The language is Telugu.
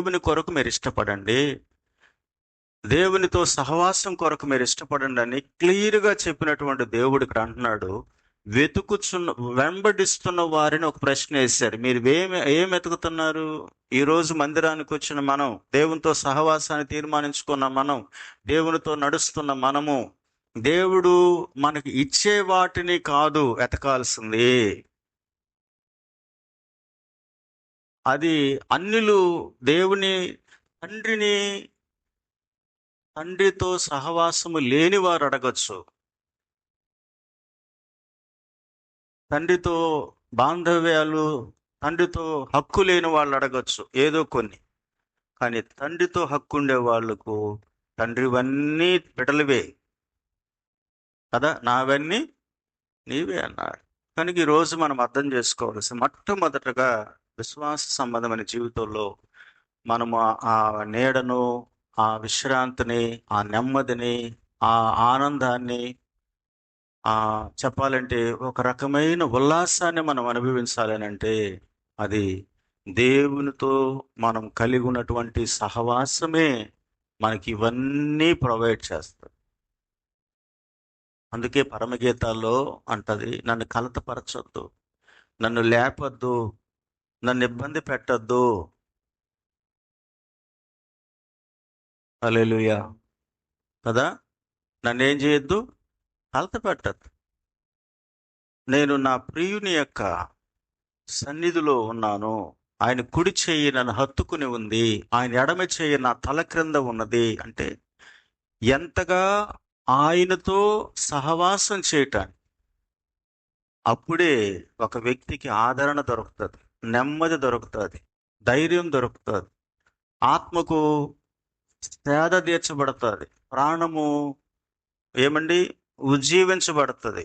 దేవుని కొరకు మీరు ఇష్టపడండి, దేవునితో సహవాసం కొరకు మీరు ఇష్టపడండి అని క్లియర్గా చెప్పినటువంటి దేవుడు ఇక్కడ అంటున్నాడు. వెంబడిస్తున్న వారిని ఒక ప్రశ్న వేశారు. మీరు ఏం వెతుకుతున్నారు? ఈరోజు మందిరానికి వచ్చిన మనం, దేవునితో సహవాసాన్ని తీర్మానించుకున్న మనం, దేవునితో నడుస్తున్న మనము, దేవుడు మనకి ఇచ్చే వాటిని కాదు వెతకాల్సింది. అది అన్యులు దేవుని తండ్రితో సహవాసము లేని వారు అడగచ్చు, తండ్రితో బాంధవ్యాలు, తండ్రితో హక్కు లేని వాళ్ళు అడగచ్చు ఏదో కొన్ని. కానీ తండ్రితో హక్కు ఉండే వాళ్ళకు తండ్రివన్నీ బిడలవే కదా, నావన్నీ నీవే అన్నారు. కనుక ఈరోజు మనం అర్థం చేసుకోవాల్సి, మొట్టమొదటగా విశ్వాస సంబంధమైన జీవితంలో మనము ఆ నీడను, ఆ విశ్రాంతిని, ఆ నెమ్మదిని, ఆ ఆనందాన్ని, చెప్పాలంటే ఒక రకమైన ఉల్లాసాన్ని మనం అనుభవించాలనంటే అది దేవునితో మనం కలిగి ఉన్నటువంటి సహవాసమే మనకి ఇవన్నీ ప్రొవైడ్ చేస్తుంది. అందుకే పరమగీతాల్లో అంటది, నన్ను కలతపరచొద్దు, నన్ను లేపొద్దు, నన్ను ఇబ్బంది పెట్టొద్దు. హల్లెలూయా కదా, నన్ను ఏం చేయొద్దు, కలత పెట్టద్దు. నేను నా ప్రియుని యొక్క సన్నిధిలో ఉన్నాను, ఆయన కుడి చెయ్యి నన్ను హత్తుకుని ఉంది, ఆయన ఎడమ చెయ్యి నా తల క్రింద ఉన్నది. అంటే ఎంతగా ఆయనతో సహవాసం చేయటానికి, అప్పుడే ఒక వ్యక్తికి ఆదరణ దొరుకుతుంది, నెమ్మది దొరుకుతుంది, ధైర్యం దొరుకుతుంది, ఆత్మకు సేద తీర్చబడుతుంది, ప్రాణము ఉజ్జీవించబడుతుంది.